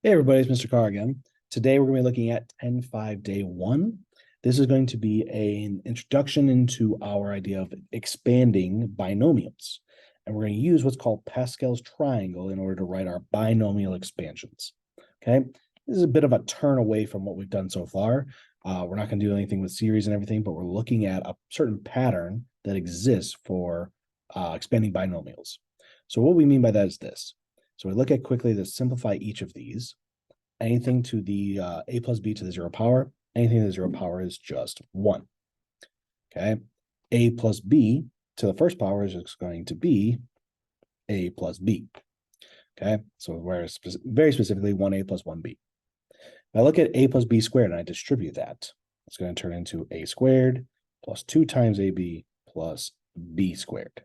Hey everybody, it's Mr. Carr again. Today we're going to be looking at 10.5 day one. This is going to be an introduction into our idea of expanding binomials. And we're going to use what's called Pascal's triangle in order to write our binomial expansions. Okay, this is a bit of a turn away from what we've done so far. We're not going to do anything with series and everything, but we're looking at a certain pattern that exists for expanding binomials. So what we mean by that is this. So we look at quickly to simplify each of these. Anything to the a plus b to the 0 power, anything to the 0 power is just 1. Okay. A plus b to the first power is just going to be a plus b. Okay. So we're very specifically 1a plus 1b. If I look at a plus b squared and I distribute that, it's going to turn into a squared plus 2 times ab plus b squared.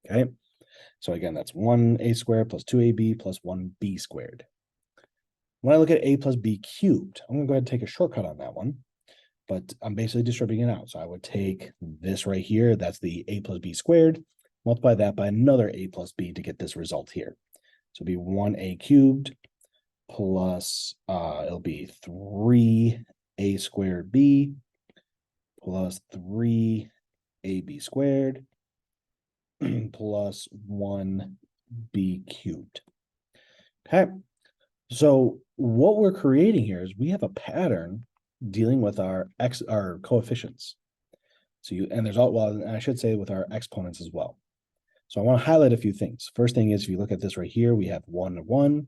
Okay. So again, that's 1a squared plus 2ab plus 1b squared. When I look at a plus b cubed, I'm going to go ahead and take a shortcut on that one, but I'm basically distributing it out. So I would take this right here, that's the a plus b squared, multiply that by another a plus b to get this result here. So it'll be 1a cubed plus, it'll be 3a squared b plus 3ab squared plus 1b cubed. Okay. So what we're creating here is we have a pattern dealing with our coefficients. So there's all, well, and I should say with our exponents as well. So I want to highlight a few things. First thing is, if you look at this right here, we have 1 and 1.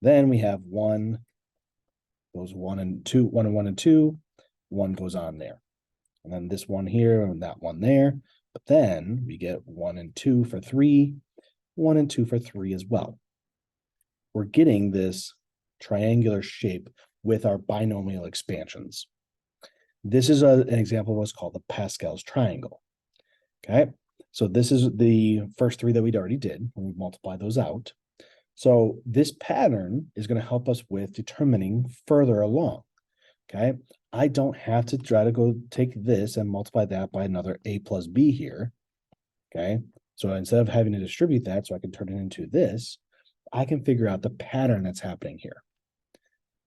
Then we have 1 goes 1 and 2, 1 and 1 and 2. 1 goes on there. And then this one here and that one there. But then we get 1 and 2 for 3, 1 and 2 for 3 as well. We're getting this triangular shape with our binomial expansions. This is an example of what's called the Pascal's triangle. Okay, so this is the first 3 that we'd already did, and we multiply those out. So this pattern is going to help us with determining further along. Okay, I don't have to try to go take this and multiply that by another a plus b here. Okay, so instead of having to distribute that, so I can turn it into this, I can figure out the pattern that's happening here.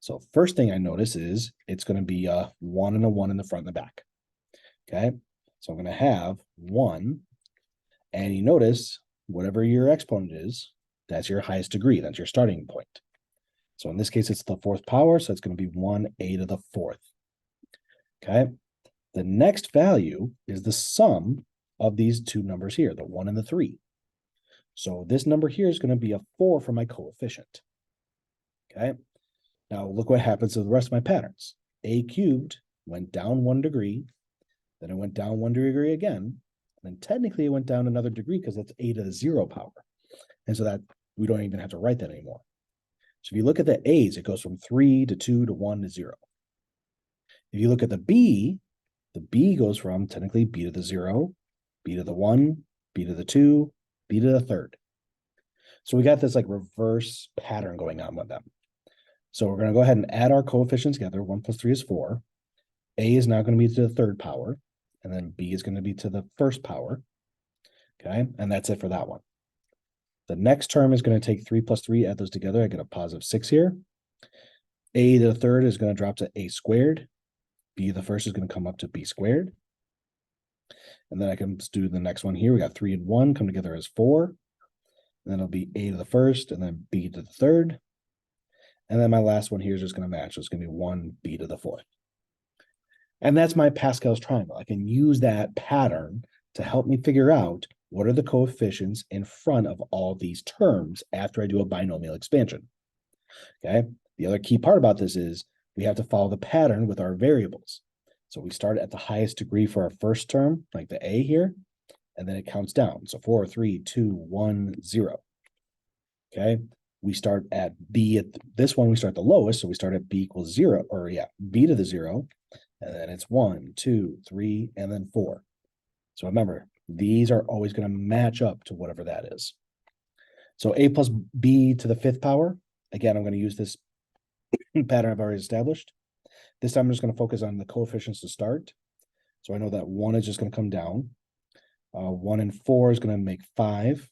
So first thing I notice is it's going to be a 1 and a 1 in the front and the back. Okay, so I'm going to have 1, and you notice whatever your exponent is, that's your highest degree. That's your starting point. So in this case, it's the 4th power, so it's going to be 1a to the 4th. Okay, the next value is the sum of these two numbers here, the 1 and the 3. So this number here is going to be a 4 for my coefficient. Okay, now look what happens to the rest of my patterns. A cubed went down 1 degree, then it went down 1 degree again, and then technically it went down another degree because that's a to the 0 power. And so that we don't even have to write that anymore. So if you look at the a's, it goes from 3 to 2 to 1 to 0. If you look at the b goes from technically b to the 0, b to the 1, b to the 2, b to the 3rd. So we got this like reverse pattern going on with them. So we're going to go ahead and add our coefficients together. 1 plus 3 is 4. A is now going to be to the 3rd power, and then b is going to be to the 1st power. Okay, and that's it for that one. The next term is going to take 3 plus 3, add those together. I get a positive 6 here. A to the 3rd is going to drop to a squared. B to the 1st is going to come up to b squared. And then I can do the next one here. We got 3 and 1 come together as 4. And then it'll be a to the 1st and then b to the 3rd. And then my last one here is just going to match. So it's going to be 1b to the 4th. And that's my Pascal's triangle. I can use that pattern to help me figure out what are the coefficients in front of all these terms after I do a binomial expansion. Okay. The other key part about this is we have to follow the pattern with our variables. So we start at the highest degree for our first term, like the a here, and then it counts down. So 4, 3, 2, 1, 0. Okay. We start at b at this one, we start the lowest. So we start at b equals 0, or yeah, b to the 0. And then it's 1, 2, 3, and then 4. So remember, these are always going to match up to whatever that is. So a plus b to the 5th power. Again, I'm going to use this pattern I've already established. This time I'm just going to focus on the coefficients to start. So I know that 1 is just going to come down. 1 and 4 is going to make 5.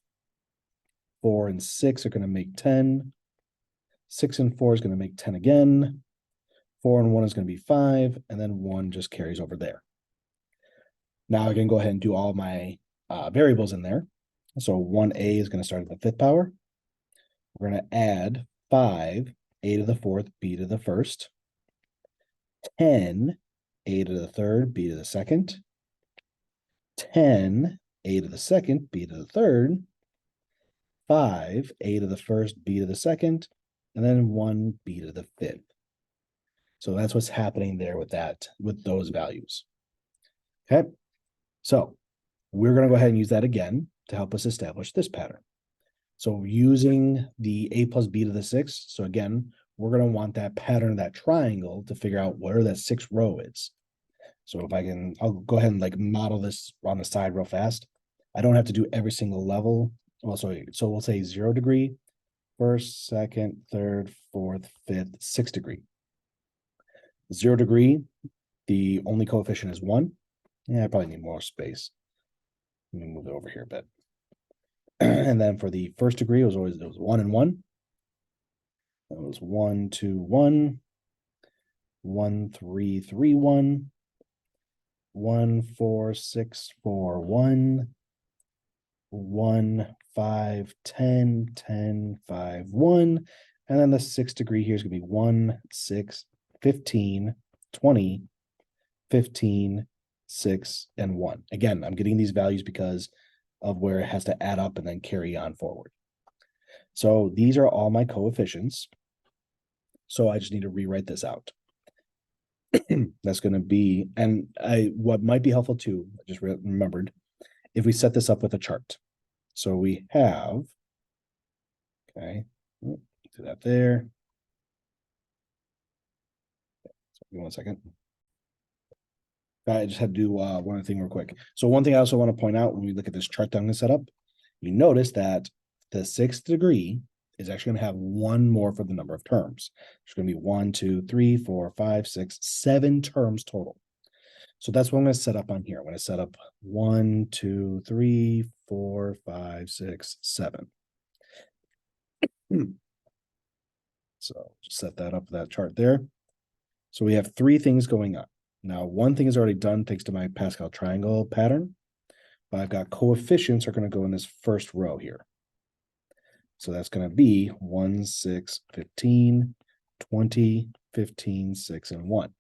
4 and 6 are going to make 10. 6 and 4 is going to make 10 again. 4 and 1 is going to be 5, and then 1 just carries over there. Now I can go ahead and do all my variables in there. So 1a is going to start at the 5th power. We're going to add 5, a to the 4th, b to the 1st. 10, a to the 3rd, b to the 2nd. 10, a to the 2nd, b to the 3rd. 5, a to the 1st, b to the 2nd, and then 1, b to the 5th. So that's what's happening there with that, with those values. Okay, so we're going to go ahead and use that again to help us establish this pattern. So using the a plus b to the 6th, so again, we're going to want that pattern of that triangle to figure out where that 6th row is. So if I can, I'll go ahead and like model this on the side real fast. I don't have to do every single level. Well, so we'll say 0 degree, 1st, 2nd, 3rd, 4th, 5th, 6th degree. 0 degree, the only coefficient is 1. Yeah, I probably need more space. Let me move it over here a bit. And then for the 1st degree, it was 1 and 1. It was 1, 2, 1, 1, 3, 3, 1, 1, 4, 6, 4, 1, 1, 5, 10, 10, 5, 1. And then the 6th degree here is going to be 1, 6, 15, 20, 15, 6, and 1. Again, I'm getting these values because of where it has to add up and then carry on forward. So these are all my coefficients. So I just need to rewrite this out. That's going to be, and what might be helpful too, I just remembered, if we set this up with a chart. So we have, okay, do that there. Give me 1 second. I just had to do one other thing real quick. So one thing I also want to point out when we look at this chart that I'm going to set up, you notice that the 6th degree is actually going to have one more for the number of terms. There's going to be 1, 2, 3, 4, 5, 6, 7 terms total. So that's what I'm going to set up on here. I'm going to set up 1, 2, 3, 4, 5, 6, 7. So just set that up, that chart there. So we have 3 things going on. Now, one thing is already done thanks to my Pascal triangle pattern, but I've got coefficients are going to go in this first row here. So that's going to be 1, 6, 15, 20, 15, 6, and 1.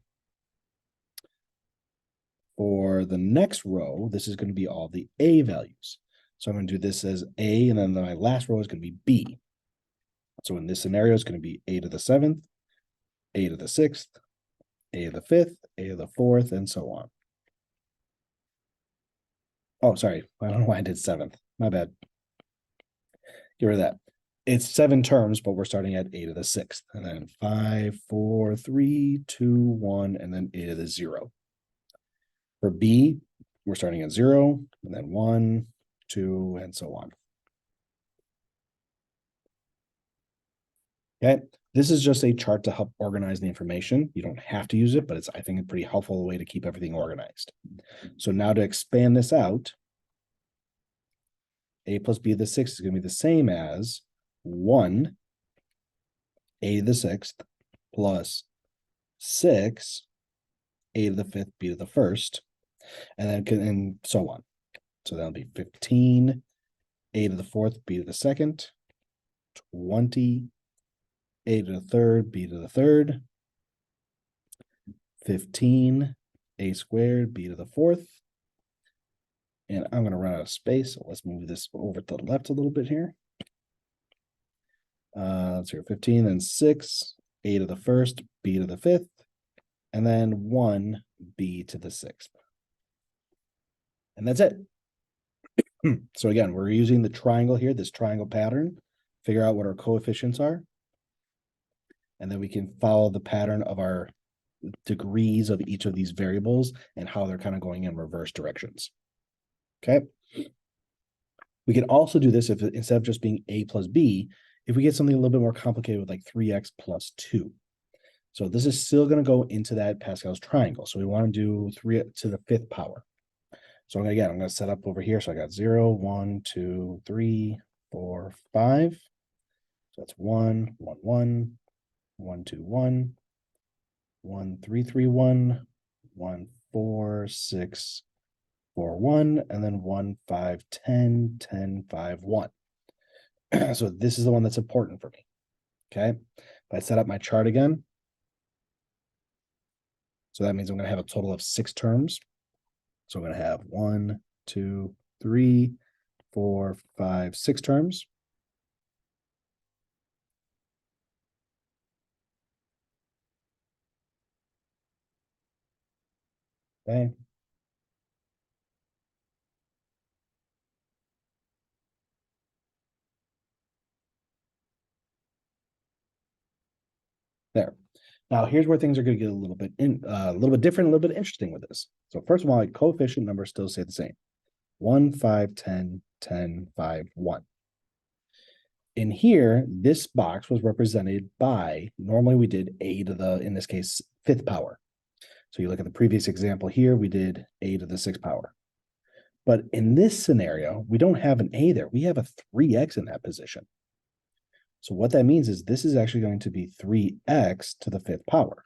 For the next row, this is going to be all the A values. So I'm going to do this as A, and then my last row is going to be B. So in this scenario, it's going to be A to the 7th, A to the 6th, A to the 5th, A to the 4th, and so on. Oh, sorry. I don't know why I did 7th. My bad. Get rid of that. It's 7 terms, but we're starting at A to the 6th. And then 5, 4, 3, 2, 1, and then A to the 0. For B, we're starting at 0, and then 1, 2, and so on. Okay, this is just a chart to help organize the information. You don't have to use it, but it's, I think, a pretty helpful way to keep everything organized. So now to expand this out, A plus B to the 6th is going to be the same as 1 A to the 6th plus 6 A to the 5th, B to the 1st, and then and so on. So that'll be 15 A to the 4th, B to the 2nd, 20 A to the 3rd, B to the 3rd, 15 A squared, B to the 4th. And I'm going to run out of space, so let's move this over to the left a little bit here. Let's see, 15 and 6, A to the 1st, B to the 5th, and then 1, B to the 6th. And that's it. So again, we're using the triangle here, this triangle pattern, figure out what our coefficients are. And then we can follow the pattern of our degrees of each of these variables and how they're kind of going in reverse directions. Okay. We can also do this if instead of just being A plus B, if we get something a little bit more complicated with like 3x plus 2. So this is still going to go into that Pascal's triangle. So we want to do 3 to the 5th power. So again, I'm going to set up over here. So I got 0, 1, 2, 3, 4, 5. So that's 1, 1, 1, 1, 2, 1, 1, 3, 3, 1, 1, 4, 6, 4, 1, and then 1, 5, 10, 10, 5, 1. So this is the one that's important for me. Okay. If I set up my chart again, so that means I'm going to have a total of 6 terms. So I'm going to have 1, 2, 3, 4, 5, 6 terms. Okay. There. Now here's where things are going to get a little bit different, a little bit interesting with this. So first of all, coefficient numbers still stay the same. 1, 5, 10, 10, 5, 1. In here, this box was represented by, normally we did a to the, in this case, 5th power. So you look at the previous example here, we did a to the 6th power. But in this scenario, we don't have an a there. We have a 3x in that position. So what that means is this is actually going to be 3x to the 5th power.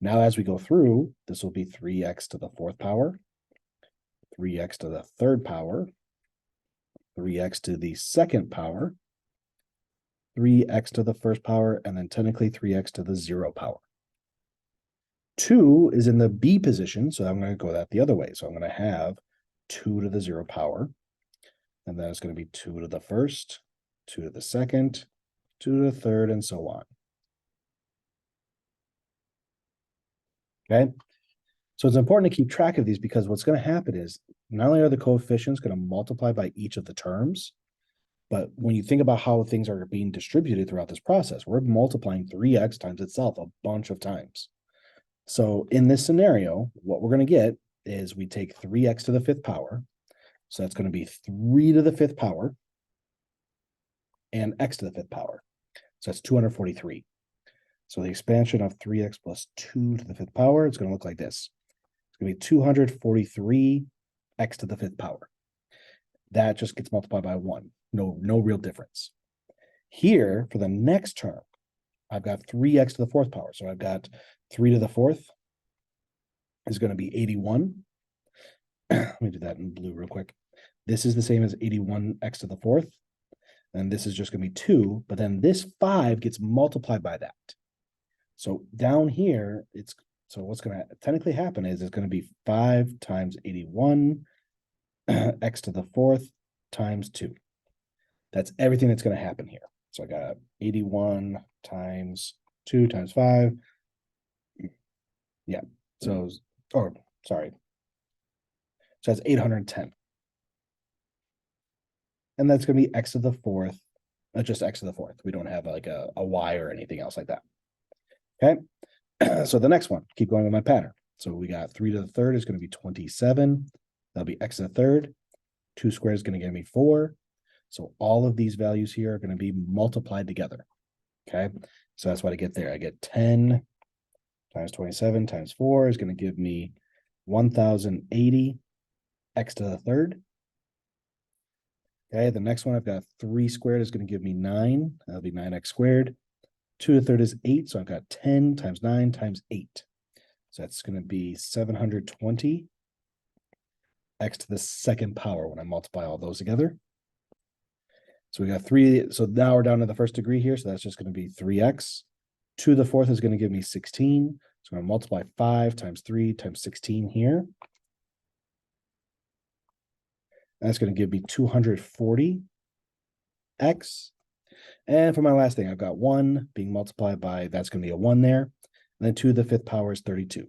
Now, as we go through, this will be 3x to the 4th power, 3x to the 3rd power, 3x to the 2nd power, 3x to the 1st power, and then technically 3x to the 0 power. 2 is in the b position, so I'm going to go that the other way. So I'm going to have 2 to the 0 power, and then it's going to be 2 to the 1st, 2 to the 2nd, 2 to the 3rd, and so on. Okay, so it's important to keep track of these because what's going to happen is not only are the coefficients going to multiply by each of the terms, but when you think about how things are being distributed throughout this process, we're multiplying 3x times itself a bunch of times. So in this scenario, what we're going to get is we take 3x to the 5th power. So that's going to be 3 to the 5th power and x to the 5th power. So that's 243. So the expansion of 3x plus 2 to the 5th power, it's going to look like this. It's going to be 243 x to the 5th power. That just gets multiplied by 1. No real difference. Here, for the next term, I've got 3x to the 4th power. So I've got 3 to the 4th is going to be 81. Let me do that in blue real quick. This is the same as 81x to the 4th. And this is just going to be 2. But then this 5 gets multiplied by that. So down here, so what's going to technically happen is it's going to be 5 times 81 x to the 4th times 2. That's everything that's going to happen here. So I got 81 times 2 times 5. Yeah. So, sorry. So that's 810. And that's going to be x to the 4th, just x to the 4th. We don't have like a y or anything else like that. Okay. So the next one, keep going with my pattern. So we got 3 to the 3rd is going to be 27. That'll be x to the 3rd. 2 squared is going to give me 4. So all of these values here are going to be multiplied together. Okay. So that's what I get there. I get 10 times 27 times 4 is going to give me 1080 x to the 3rd. Okay. The next one I've got 3 squared is going to give me 9. That'll be 9x squared. 2 to the 3rd is 8. So I've got 10 times 9 times 8. So that's going to be 720 x to the 2nd power when I multiply all those together. So we got 3. So now we're down to the 1st degree here. So that's just going to be 3x. 2 to the 4th is going to give me 16. So I'm going to multiply 5 times 3 times 16 here. That's going to give me 240x. And for my last thing, I've got 1 being multiplied by, that's going to be a 1 there. And then 2 to the 5th power is 32.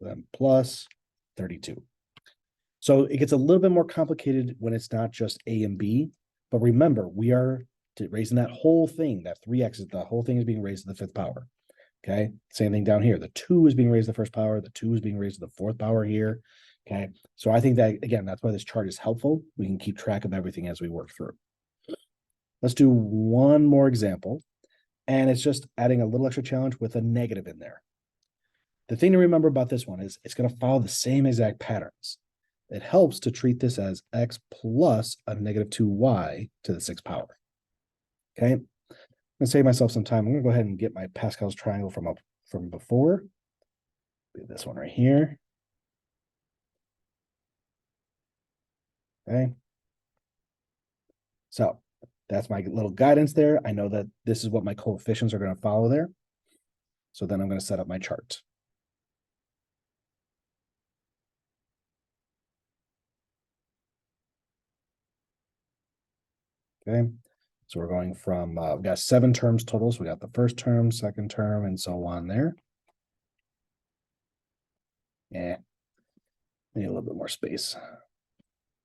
Then plus 32. So it gets a little bit more complicated when it's not just a and b. But remember, we are raising that whole thing, that 3x, the whole thing is being raised to the 5th power. Okay. Same thing down here. The 2 is being raised to the 1st power. The 2 is being raised to the 4th power here. Okay. So I think that, again, that's why this chart is helpful. We can keep track of everything as we work through. Let's do one more example. And it's just adding a little extra challenge with a negative in there. The thing to remember about this one is it's going to follow the same exact patterns. It helps to treat this as x plus a negative 2y to the 6th power. Okay. gonna save myself some time. I'm gonna go ahead and get my Pascal's triangle from before. This one right here. Okay. So that's my little guidance there. I know that this is what my coefficients are going to follow there. So then I'm going to set up my chart. Okay. So we're going from, we've got 7 terms total. So we got the first term, second term, and so on there. Yeah. Need a little bit more space.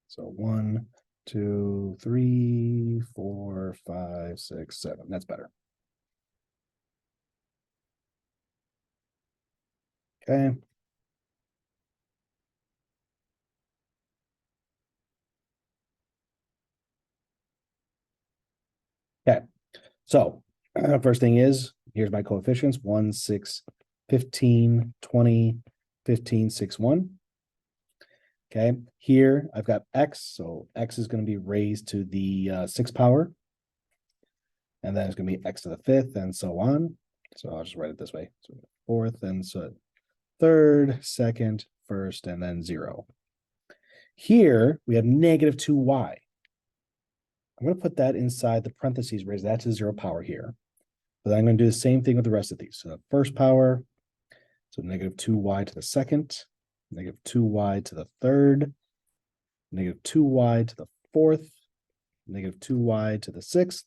So 1, 2, 3, 4, 5, 6, 7. That's better. Okay. Okay. So first thing is, here's my coefficients: 1, 6, 15, 20, 15, 6, 1. Okay, here I've got x, so x is going to be raised to the 6th power, and then it's going to be x to the 5th, and so on. So I'll just write it this way: so 4th, and so 3rd, 2nd, 1st, and then 0. Here we have negative 2y. I'm going to put that inside the parentheses, raise that to 0 power here. But I'm going to do the same thing with the rest of these. So the 1st power, so negative 2y to the 2nd, negative 2y to the 3rd, negative 2y to the 4th, negative 2y to the 6th,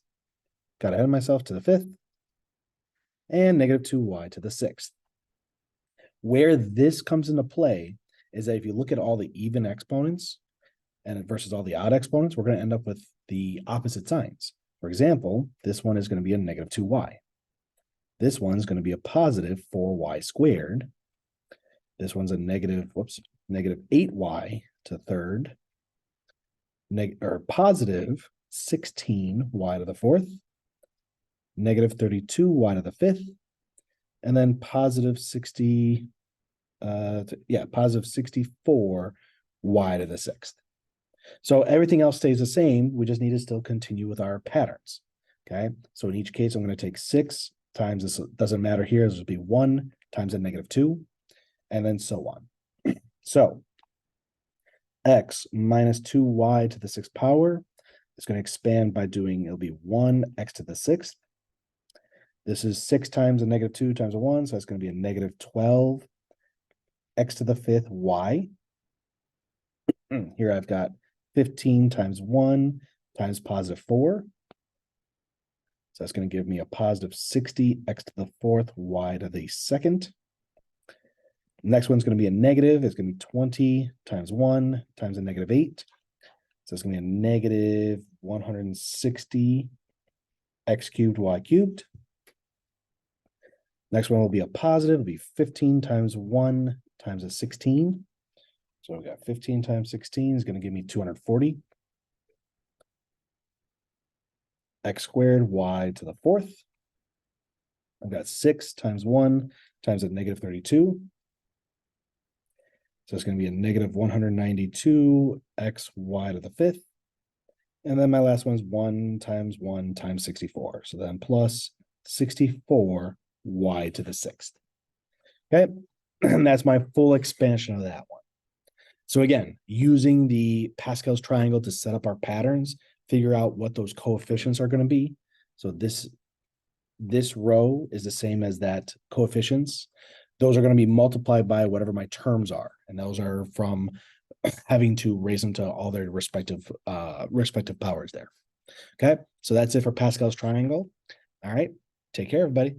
got ahead of myself, to the 5th, and negative 2y to the 6th. Where this comes into play is that if you look at all the even exponents and versus all the odd exponents, we're going to end up with the opposite signs. For example, this one is going to be a negative 2y. This one's going to be a positive 4y squared. This one's a negative 8y to the 3rd, or positive 16y to the 4th, negative 32y to the 5th, and then positive 64y to the 6th. So everything else stays the same. We just need to still continue with our patterns. Okay. So in each case, I'm going to take 6 times this, doesn't matter here. This would be 1 times a negative 2, and then so on. So x minus 2y to the 6th power is going to expand by doing, it'll be 1 x to the 6th. This is 6 times a negative 2 times a 1, so that's going to be a negative 12 x to the 5th y. Here I've got 15 times 1 times positive 4. So that's going to give me a positive 60 x to the 4th y to the 2nd. Next one's going to be a negative. It's going to be 20 times 1 times a negative 8. So it's going to be a negative 160 x cubed y cubed. Next one will be a positive. It'll be 15 times 1 times a 16. So we've got 15 times 16 is going to give me 240. X squared y to the 4th. I've got 6 times 1 times a negative 32. So it's going to be a negative 192 x y to the 5th. And then my last one is 1 times 64. So then plus 64 y to the 6th. Okay. And that's my full expansion of that one. So again, using the Pascal's triangle to set up our patterns, figure out what those coefficients are going to be. So this row is the same as that coefficients. Those are going to be multiplied by whatever my terms are. And those are from having to raise them to all their respective powers there. Okay, so that's it for Pascal's triangle. All right, take care, everybody.